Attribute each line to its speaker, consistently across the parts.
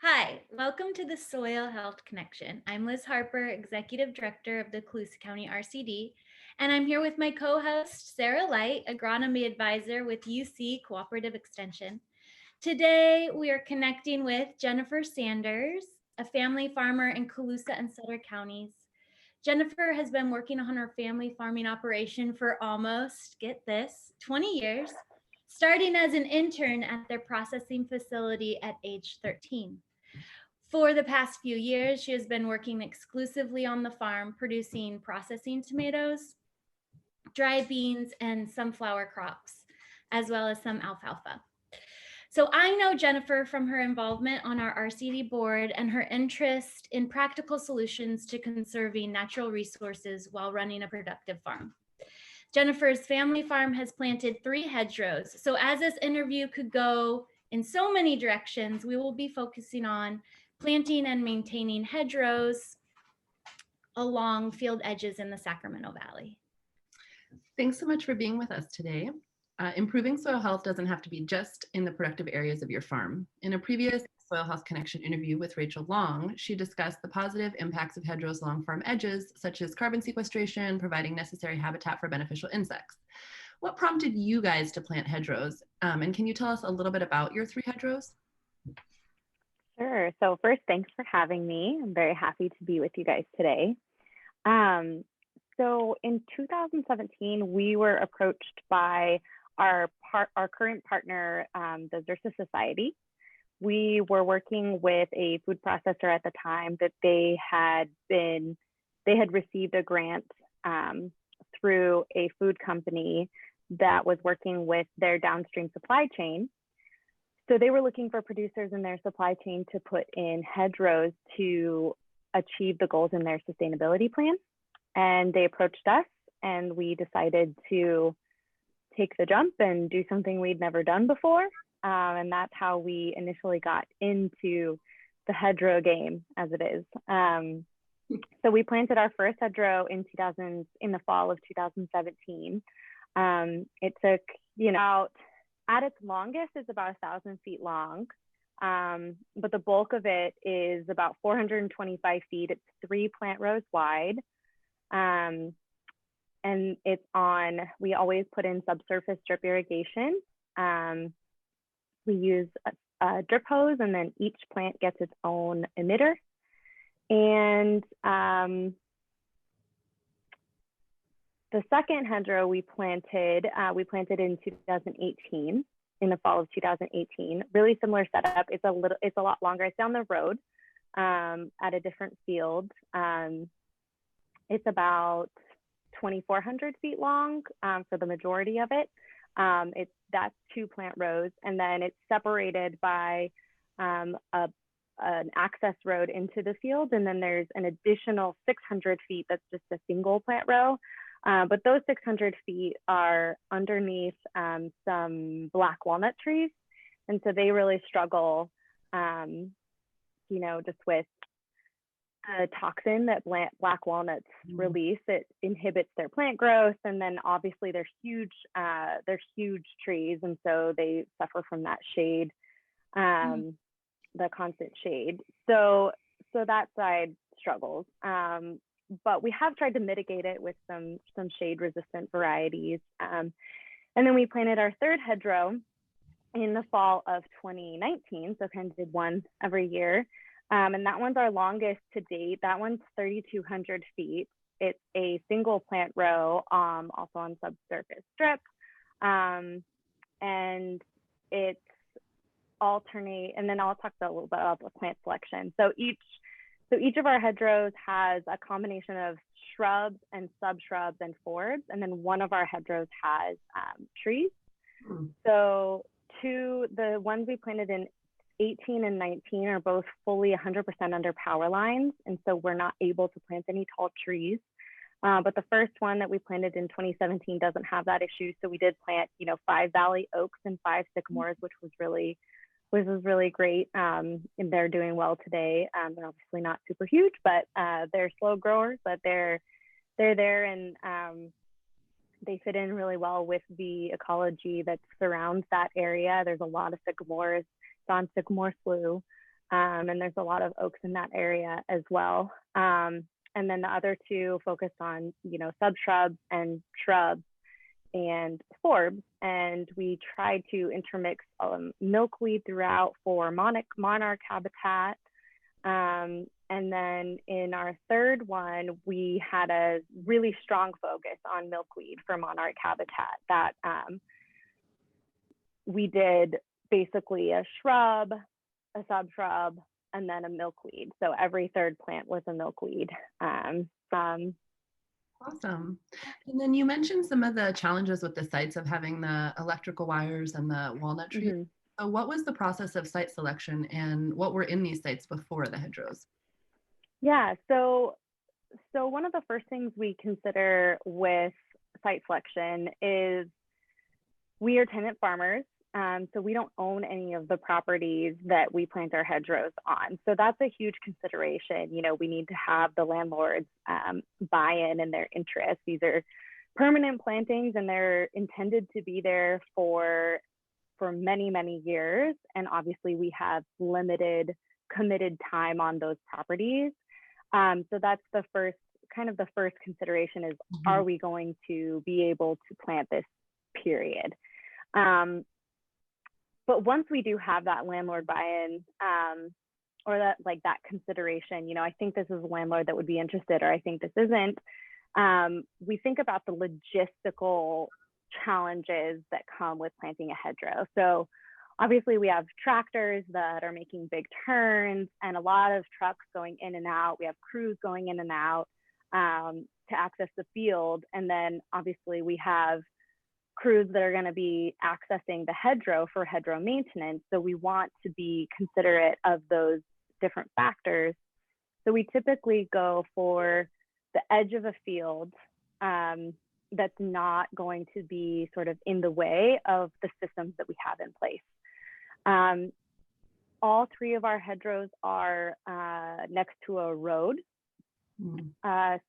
Speaker 1: Hi, welcome to the Soil Health Connection. I'm Liz Harper, Executive Director of the Colusa County RCD, and I'm here with my co-host, Sarah Light, Agronomy Advisor with UC Cooperative Extension. Today, we are connecting with Jennifer Sanders, a family farmer in Colusa and Sutter counties. Jennifer has been working on her family farming operation for almost, get this, 20 years, starting as an intern at their processing facility at age 13. For the past few years, she has been working exclusively on the farm, producing processing tomatoes, dried beans, and sunflower crops, as well as some alfalfa. So I know Jennifer from her involvement on our RCD board and her interest in practical solutions to conserving natural resources while running a productive farm. Jennifer's family farm has planted 3 hedgerows. So as this interview could go in so many directions, we will be focusing on planting and maintaining hedgerows along field edges in the Sacramento Valley.
Speaker 2: Thanks so much for being with us today. Improving soil health doesn't have to be just in the productive areas of your farm. In a previous Soil Health Connection interview with Rachel Long, she discussed the positive impacts of hedgerows along farm edges, such as carbon sequestration, providing necessary habitat for beneficial insects. What prompted you guys to plant hedgerows? And can you tell us a little bit about your 3 hedgerows?
Speaker 3: Sure. So first, thanks for having me. I'm very happy to be with you guys today. So in 2017, we were approached by our current partner, the Xerxes Society. We were working with a food processor at the time that they had received a grant through a food company that was working with their downstream supply chain. So they were looking for producers in their supply chain to put in hedgerows to achieve the goals in their sustainability plan. And they approached us and we decided to take the jump and do something we'd never done before. And that's how we initially got into the hedgerow game, as it is. So we planted our first hedgerow in the fall of 2017. It took, at its longest, it's about 1,000 feet long, but the bulk of it is about 425 feet. It's 3 plant rows wide. And we always put in subsurface drip irrigation. We use a drip hose, and then each plant gets its own emitter. And the second hedgerow we planted in 2018, in the fall of 2018. Really similar setup. It's a lot longer. It's down the road at a different field. It's about 2,400 feet long for the majority of it. That's 2 plant rows, and then it's separated by an access road into the field, and then there's an additional 600 feet that's just a single plant row. But those 600 feet are underneath some black walnut trees, and so they really struggle, just with a toxin that black walnuts release. It inhibits their plant growth, and then obviously they're huge trees, and so they suffer from that shade, the constant shade. So that side struggles. But we have tried to mitigate it with some shade resistant varieties. And then we planted our third hedgerow in the fall of 2019, so kind of did one every year. And that one's our longest to date. That one's 3,200 feet. It's a single plant row, also on subsurface drip. And it's alternate, and then I'll talk a little bit about the plant selection. So each of our hedgerows has a combination of shrubs and subshrubs and forbs, and then one of our hedgerows has trees. So the ones we planted in 18 and 19 are both fully 100% under power lines, and so we're not able to plant any tall trees. But the first one that we planted in 2017 doesn't have that issue, so we did plant 5 valley oaks and 5 sycamores, which was really great. And they're doing well today. They're obviously not super huge, but they're slow growers, but they're there, and they fit in really well with the ecology that surrounds that area. There's a lot of sycamores. It's on Sycamore Slough. And there's a lot of oaks in that area as well. And then the other two focused on, subshrubs and shrubs and forbs. And we tried to intermix milkweed throughout for monarch habitat. And then in our third one, we had a really strong focus on milkweed for monarch habitat that we did basically a shrub, a subshrub, and then a milkweed. So every third plant was a milkweed.
Speaker 2: Awesome. And then you mentioned some of the challenges with the sites of having the electrical wires and the walnut trees.
Speaker 3: Mm-hmm.
Speaker 2: So what was the process of site selection and what were in these sites before the hedgerows?
Speaker 3: Yeah, so one of the first things we consider with site selection is we are tenant farmers. So we don't own any of the properties that we plant our hedgerows on. So that's a huge consideration. We need to have the landlords buy-in and their interest. These are permanent plantings and they're intended to be there for many, many years. And obviously we have limited committed time on those properties. So that's the first consideration is, are we going to be able to plant this, period? But once we do have that landlord buy-in, or that consideration, I think this is a landlord that would be interested, or I think this isn't, we think about the logistical challenges that come with planting a hedgerow. So obviously we have tractors that are making big turns and a lot of trucks going in and out. We have crews going in and out to access the field. And then obviously we have crews that are going to be accessing the hedgerow for hedgerow maintenance. So we want to be considerate of those different factors. So we typically go for the edge of a field that's not going to be sort of in the way of the systems that we have in place. All three of our hedgerows are next to a road.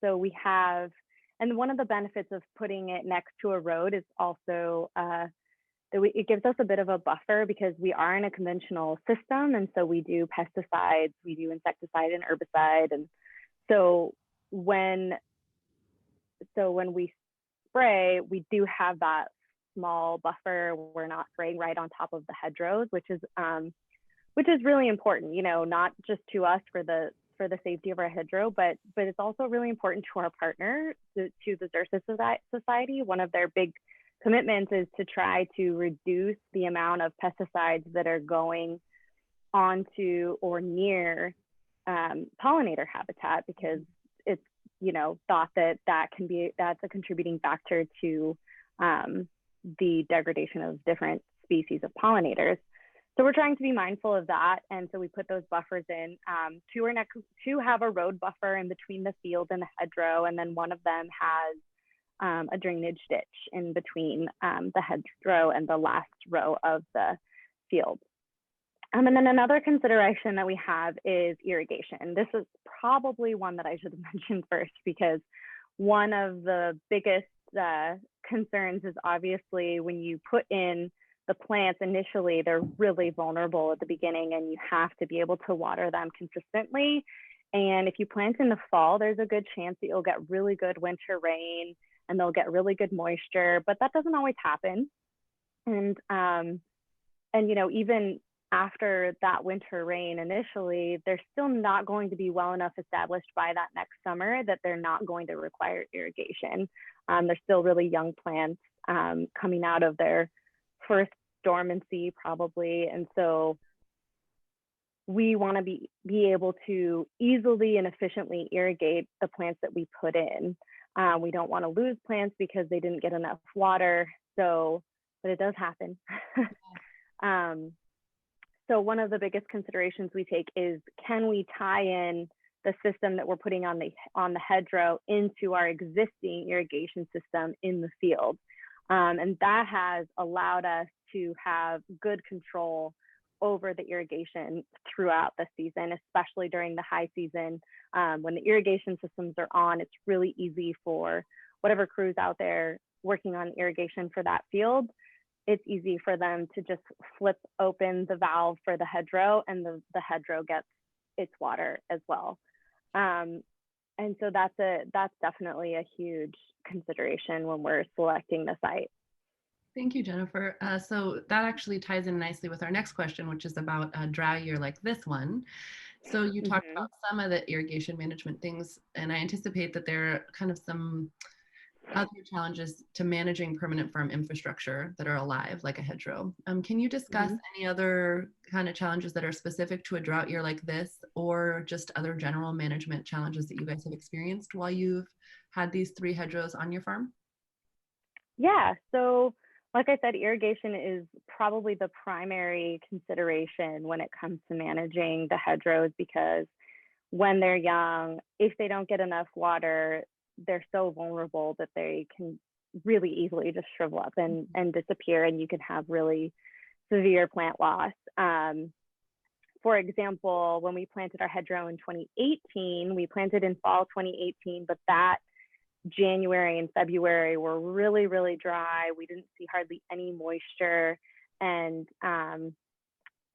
Speaker 3: So we have, and one of the benefits of putting it next to a road is also that it gives us a bit of a buffer because we are in a conventional system. And so we do pesticides, we do insecticide and herbicide. And so when we spray, we do have that small buffer. We're not spraying right on top of the hedgerows, which is really important, not just to us for the safety of our hedgerow, but it's also really important to our partner, to the Xerces Society. One of their big commitments is to try to reduce the amount of pesticides that are going onto or near pollinator habitat, because it's thought that's a contributing factor to the degradation of different species of pollinators. So we're trying to be mindful of that. And so we put those buffers in. Two have a road buffer in between the field and the hedgerow. And then one of them has a drainage ditch in between the hedgerow and the last row of the field. And then another consideration that we have is irrigation. This is probably one that I should have mentioned first, because one of the biggest concerns is obviously when you put in the plants initially, they're really vulnerable at the beginning and you have to be able to water them consistently. And if you plant in the fall, there's a good chance that you'll get really good winter rain and they'll get really good moisture, but that doesn't always happen. And even after that winter rain initially, they're still not going to be well enough established by that next summer that they're not going to require irrigation. They're still really young plants coming out of their first dormancy probably. And so we want to be able to easily and efficiently irrigate the plants that we put in. We don't want to lose plants because they didn't get enough water. But it does happen. So one of the biggest considerations we take is, can we tie in the system that we're putting on the hedgerow into our existing irrigation system in the field? And that has allowed us to have good control over the irrigation throughout the season, especially during the high season. When the irrigation systems are on, it's really easy for whatever crews out there working on irrigation for that field it's easy for them to just flip open the valve for the hedgerow, and the hedgerow gets its water as well. And so that's definitely a huge consideration when we're selecting the site.
Speaker 2: Thank you, Jennifer. So that actually ties in nicely with our next question, which is about a dry year like this one. So you talked about some of the irrigation management things, and I anticipate that there are kind of some other challenges to managing permanent farm infrastructure that are alive, like a hedgerow. Can you discuss any other kind of challenges that are specific to a drought year like this, or just other general management challenges that you guys have experienced while you've had these 3 hedgerows on your farm?
Speaker 3: Yeah, so like I said, irrigation is probably the primary consideration when it comes to managing the hedgerows, because when they're young, if they don't get enough water, they're so vulnerable that they can really easily just shrivel up and disappear, and you can have really severe plant loss. For example, when we planted our hedgerow in 2018, we planted in fall 2018, but that January and February were really, really dry. We didn't see hardly any moisture, and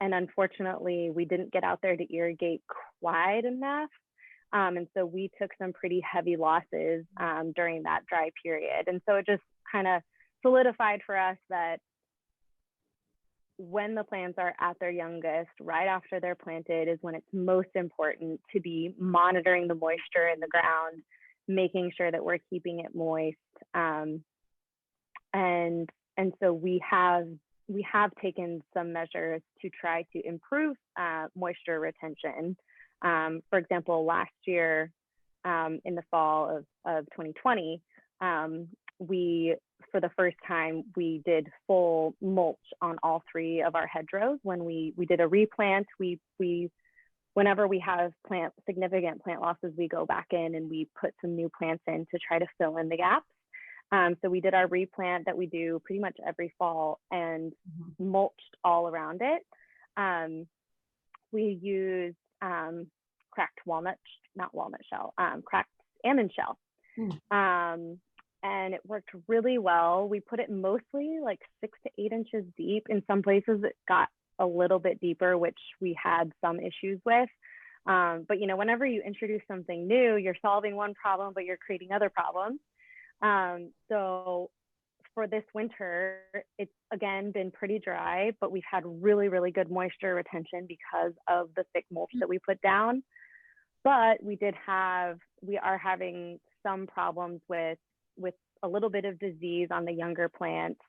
Speaker 3: unfortunately, we didn't get out there to irrigate quite enough. And so we took some pretty heavy losses during that dry period. And so it just kind of solidified for us that when the plants are at their youngest, right after they're planted, is when it's most important to be monitoring the moisture in the ground, making sure that we're keeping it moist. And so we have taken some measures to try to improve moisture retention. For example, last year in the fall of 2020, for the first time, we did full mulch on all 3 of our hedgerows. When we did a replant, whenever we have significant plant losses, we go back in and we put some new plants in to try to fill in the gaps. So we did our replant that we do pretty much every fall, and mulched all around it. We used cracked cracked almond shell. And it worked really well. We put it mostly like 6 to 8 inches deep. In some places it got a little bit deeper, which we had some issues with. But whenever you introduce something new, you're solving one problem, but you're creating other problems. So for this winter, it's again been pretty dry, but we've had really, really good moisture retention because of the thick mulch that we put down. But we are having some problems with a little bit of disease on the younger plants.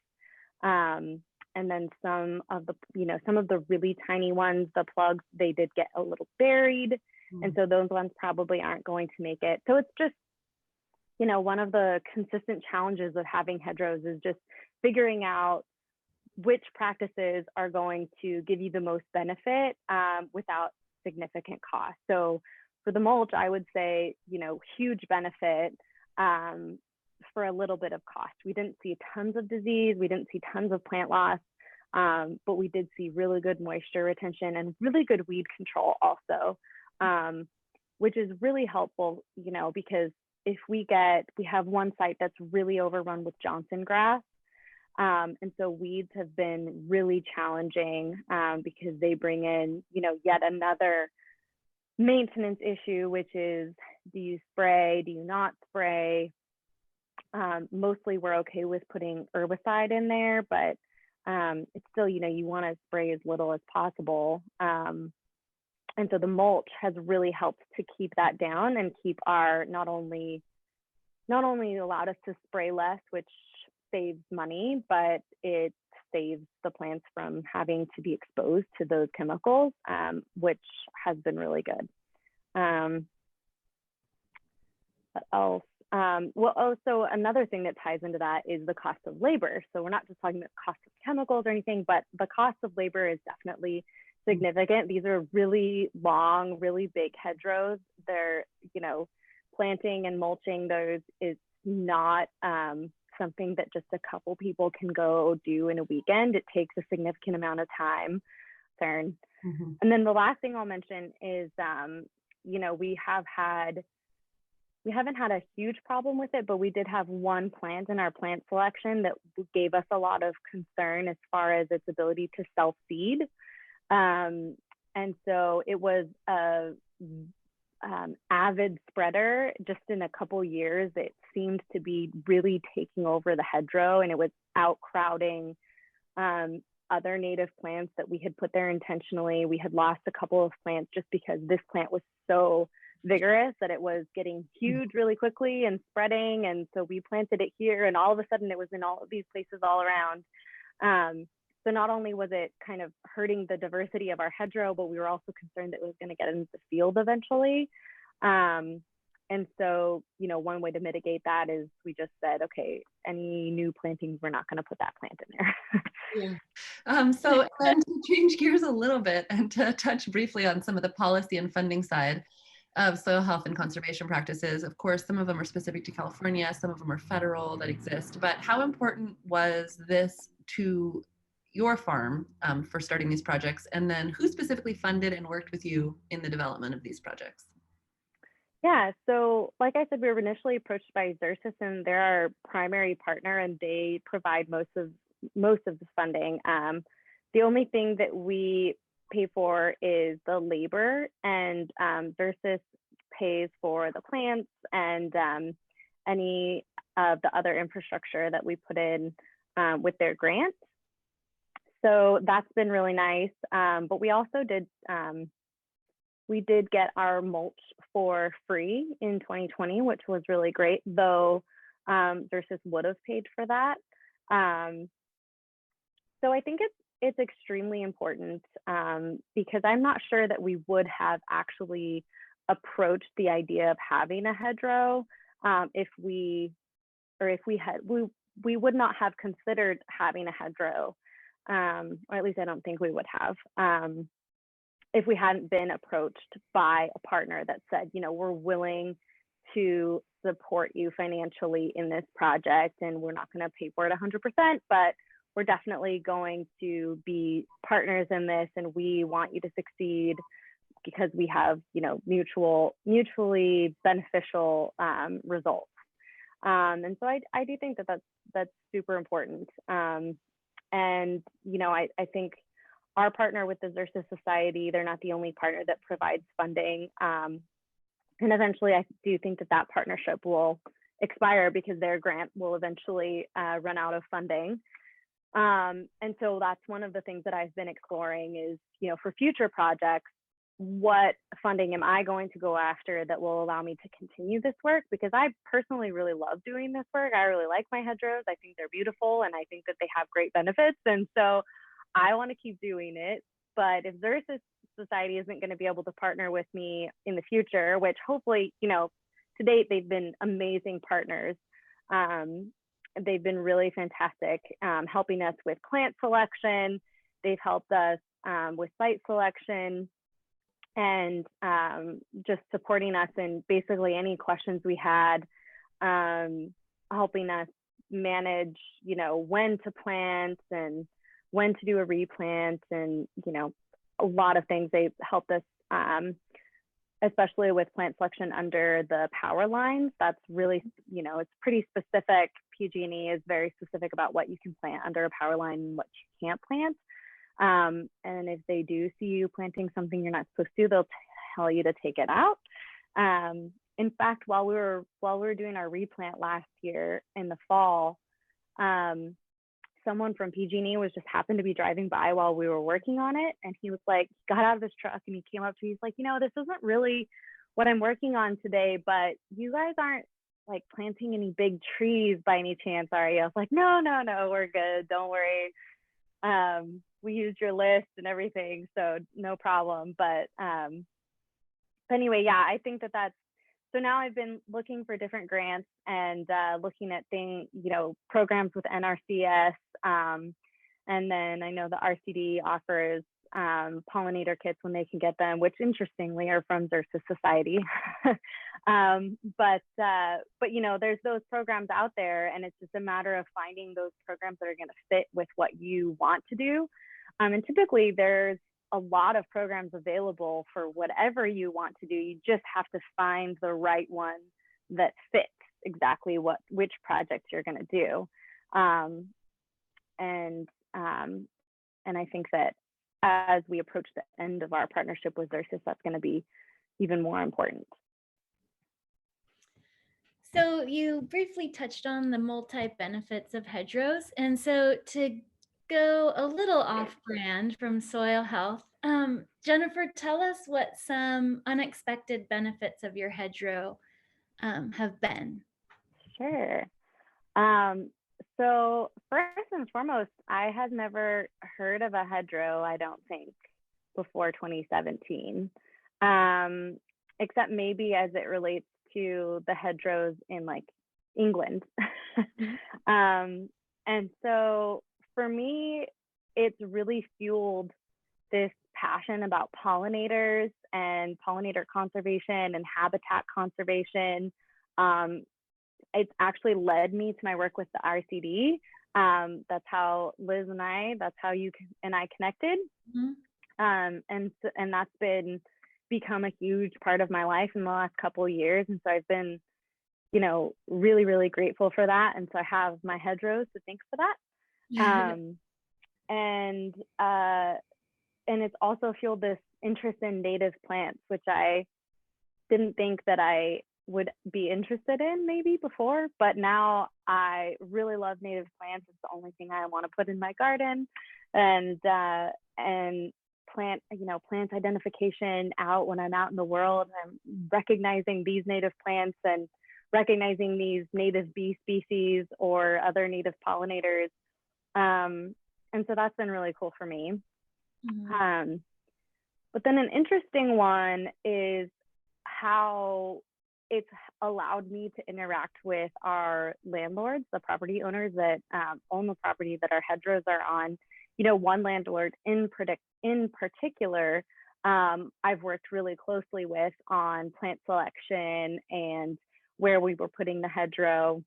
Speaker 3: And then some of the really tiny ones, the plugs, they did get a little buried. And so those ones probably aren't going to make it. So it's just, one of the consistent challenges of having hedgerows is just figuring out which practices are going to give you the most benefit without significant cost. So for the mulch, I would say, huge benefit for a little bit of cost. We didn't see tons of disease, we didn't see tons of plant loss, but we did see really good moisture retention and really good weed control also, which is really helpful, because if we have one site that's really overrun with Johnson grass. And so weeds have been really challenging because they bring in, yet another maintenance issue, which is, do you spray, do you not spray? Mostly we're okay with putting herbicide in there, but it's still, you want to spray as little as possible. And so the mulch has really helped to keep that down and keep our, not only allowed us to spray less, which saves money, but it saves the plants from having to be exposed to those chemicals, which has been really good. What else? So another thing that ties into that is the cost of labor. So we're not just talking about cost of chemicals or anything, but the cost of labor is definitely significant. These are really long, really big hedgerows. They're, planting and mulching those is not something that just a couple people can go do in a weekend. It takes a significant amount of time. And then the last thing I'll mention is, we have had we haven't had a huge problem with it, but we did have one plant in our plant selection that gave us a lot of concern as far as its ability to self-seed. And so it was a avid spreader. Just in a couple years, it seemed to be really taking over the hedgerow, and it was outcrowding other native plants that we had put there intentionally. We had lost a couple of plants just because this plant was so vigorous that it was getting huge really quickly and spreading. And so we planted it here, and all of a sudden it was in all of these places all around. So not only was it kind of hurting the diversity of our hedgerow, but we were also concerned that it was going to get into the field eventually. And so, you know, one way to mitigate that is we just said, okay, any new plantings, we're not going to put that plant in there.
Speaker 2: Yeah. So and to change gears a little bit and to touch briefly on some of the policy and funding side of soil health and conservation practices. Of course, some of them are specific to California, some of them are federal that exist, but how important was this to your farm for starting these projects? And then who specifically funded and worked with you in the development of these projects?
Speaker 3: Yeah, so like I said, we were initially approached by Xerxes, and they're our primary partner, and they provide most of the funding. The only thing that we pay for is the labor, and Xerxes pays for the plants and any of the other infrastructure that we put in with their grant. So that's been really nice. But we also did get our mulch for free in 2020, which was really great, though Xerxes would have paid for that. So I think it's extremely important because I'm not sure that we would have actually approached the idea of having a hedgerow if we would not have considered having a hedgerow, or at least I don't think we would have. If we hadn't been approached by a partner that said, you know, we're willing to support you financially in this project, and we're not going to pay for it 100%, but we're definitely going to be partners in this, and we want you to succeed because we have, you know, mutually beneficial results. And so I do think that that's super important. And, you know, I think our partner with the Xerxes Society, they're not the only partner that provides funding. And eventually I do think that partnership will expire because their grant will eventually run out of funding. And so that's one of the things that I've been exploring is, you know, for future projects, what funding am I going to go after that will allow me to continue this work? Because I personally really love doing this work. I really like my hedgerows. I think they're beautiful, and I think that they have great benefits. And so I want to keep doing it. But if Xerxes Society isn't going to be able to partner with me in the future, which hopefully, you know, to date, they've been amazing partners. They've been really fantastic, helping us with plant selection. They've helped us with site selection, and just supporting us in basically any questions we had, helping us manage, you know, when to plant and when to do a replant, and, you know, a lot of things. They've helped us, especially with plant selection under the power lines. That's really, you know, it's pretty specific. PG&E is very specific about what you can plant under a power line and what you can't plant. And if they do see you planting something you're not supposed to, they'll tell you to take it out. In fact, while we were doing our replant last year in the fall, someone from PG&E was just happened to be driving by while we were working on it, and he was like, got out of his truck and he came up to me. He's like, you know, this isn't really what I'm working on today, but you guys aren't like planting any big trees by any chance, are you? I was like, no, we're good. Don't worry. We used your list and everything, so no problem. But anyway, yeah, I think that's, so now I've been looking for different grants and looking at things, you know, programs with NRCS. And then I know the RCD offers pollinator kits when they can get them, which interestingly are from Xerxes Society. But you know, there's those programs out there, and it's just a matter of finding those programs that are going to fit with what you want to do. And typically there's a lot of programs available for whatever you want to do. You just have to find the right one that fits exactly which project you're going to do. And I think that as we approach the end of our partnership with Xerxes, that's going to be even more important.
Speaker 1: So you briefly touched on the multi-benefits of hedgerows. And so to go a little off-brand from soil health, Jennifer, tell us what some unexpected benefits of your hedgerow have been.
Speaker 3: Sure. So first and foremost, I had never heard of a hedgerow, I don't think, before 2017, except maybe as it relates to the hedgerows in like England. And so for me, it's really fueled this passion about pollinators and pollinator conservation and habitat conservation. It's actually led me to my work with the RCD. That's how Liz and that's how you and I connected. And that's become a huge part of my life in the last couple of years. And so I've been, really, really grateful for that. And so I have my hedgerows to thank for that. And it's also fueled this interest in native plants, which I didn't think that I would be interested in maybe before, but now I really love native plants. It's the only thing I want to put in my garden, and plant identification out when I'm out in the world. I'm recognizing these native plants and recognizing these native bee species or other native pollinators. And so that's been really cool for me. But then an interesting one is how it's allowed me to interact with our landlords, the property owners that own the property that our hedgerows are on. One landlord in particular, I've worked really closely with on plant selection and where we were putting the hedgerow.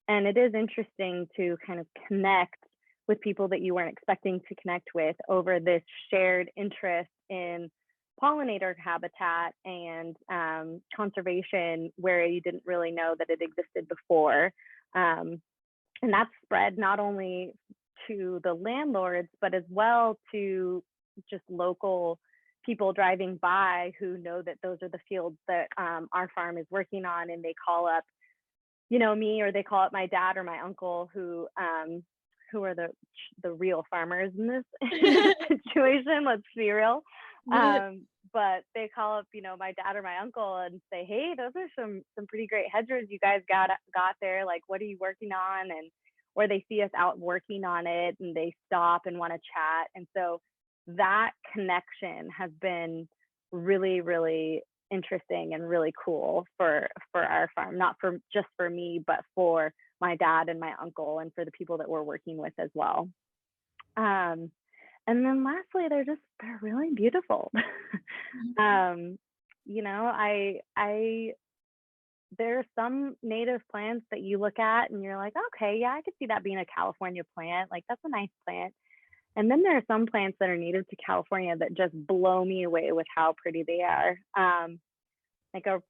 Speaker 3: And it is interesting to kind of connect with people that you weren't expecting to connect with over this shared interest in pollinator habitat and conservation where you didn't really know that it existed before. And that's spread not only to the landlords, but as well to just local people driving by who know that those are the fields that our farm is working on, and they call up, me, or they call up my dad or my uncle who are the real farmers in this situation. Let's be real. But they call up, my dad or my uncle and say, hey, those are some pretty great hedgerows you guys got there. Like, what are you working on? And or they see us out working on it and they stop and want to chat. And so that connection has been really, really interesting and really cool for our farm, not just for me, but for my dad and my uncle and for the people that we're working with as well. And then lastly, they're really beautiful. There are some native plants that you look at and you're like, okay, yeah, I could see that being a California plant. Like, that's a nice plant. And then there are some plants that are native to California that just blow me away with how pretty they are. Like a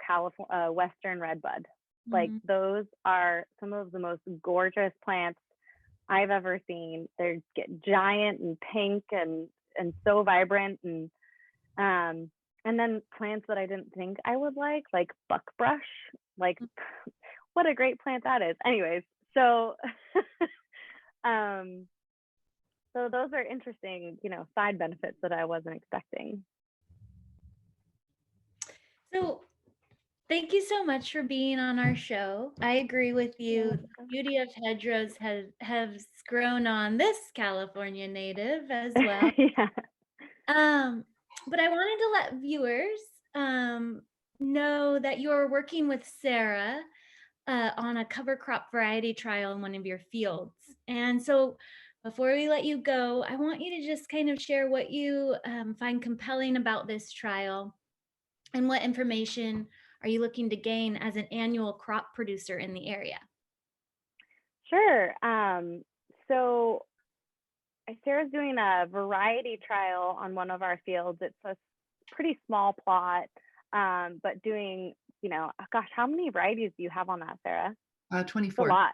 Speaker 3: Western redbud. Like, those are some of the most gorgeous plants I've ever seen. They're giant and pink and so vibrant, and then plants that I didn't think I would like buckbrush. Like, what a great plant that is. Anyways, so so those are interesting, side benefits that I wasn't expecting.
Speaker 1: So thank you so much for being on our show. I agree with you. The beauty of hedgerows has grown on this California native as well. But I wanted to let viewers know that you're working with Sarah on a cover crop variety trial in one of your fields. And so before we let you go, I want you to just kind of share what you find compelling about this trial and what information are you looking to gain as an annual crop producer in the area?
Speaker 3: Sure. So Sarah's doing a variety trial on one of our fields. It's a pretty small plot, but doing gosh, how many varieties do you have on that, Sarah? It's a
Speaker 2: 24.
Speaker 3: lot.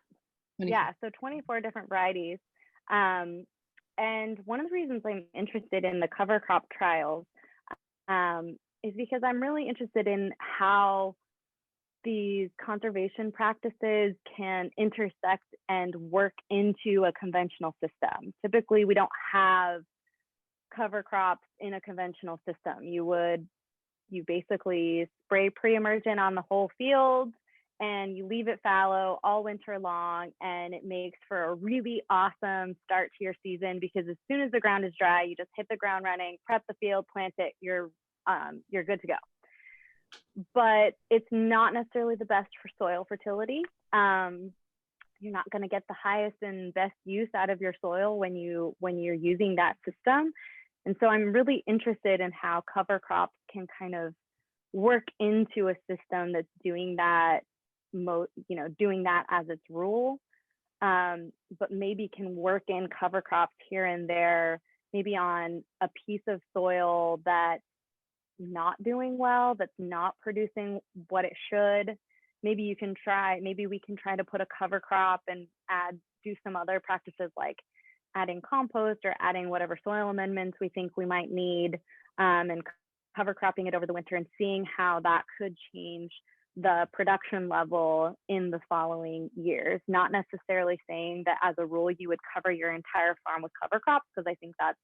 Speaker 2: 24.
Speaker 3: Yeah, so 24 different varieties. And one of the reasons I'm interested in the cover crop trials is because I'm really interested in how these conservation practices can intersect and work into a conventional system. Typically, we don't have cover crops in a conventional system. You basically spray pre-emergent on the whole field and you leave it fallow all winter long, and it makes for a really awesome start to your season because as soon as the ground is dry, you just hit the ground running, prep the field, plant it, you're good to go. But it's not necessarily the best for soil fertility. You're not going to get the highest and best use out of your soil when you're using that system. And so I'm really interested in how cover crops can kind of work into a system that's doing that, doing that as its rule, but maybe can work in cover crops here and there, maybe on a piece of soil that's not doing well, that's not producing what it should. Maybe we can try to put a cover crop and do some other practices like adding compost or adding whatever soil amendments we think we might need, and cover cropping it over the winter and seeing how that could change the production level in the following years. Not necessarily saying that as a rule you would cover your entire farm with cover crops, because I think that's,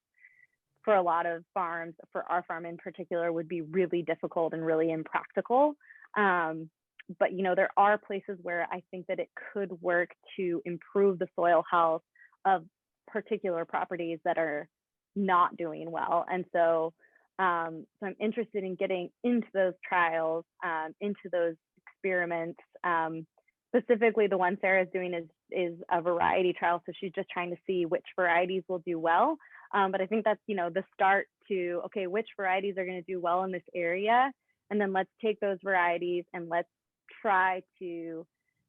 Speaker 3: for a lot of farms, for our farm in particular, would be really difficult and really impractical. But there are places where I think that it could work to improve the soil health of particular properties that are not doing well. And so I'm interested in getting into those trials, into those experiments. Specifically, the one Sarah's doing is a variety trial. So she's just trying to see which varieties will do well. But I think that's, the start to, okay, which varieties are going to do well in this area? And then let's take those varieties and let's try to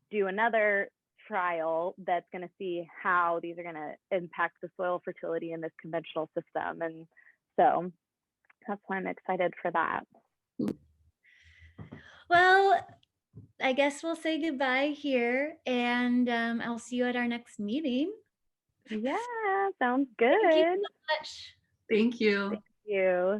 Speaker 3: do another trial that's going to see how these are going to impact the soil fertility in this conventional system. And so that's why I'm excited for that.
Speaker 1: Well, I guess we'll say goodbye here, and I'll see you at our next meeting.
Speaker 3: Yeah, sounds good.
Speaker 1: Thank you so much.
Speaker 2: Thank you.
Speaker 3: Thank you.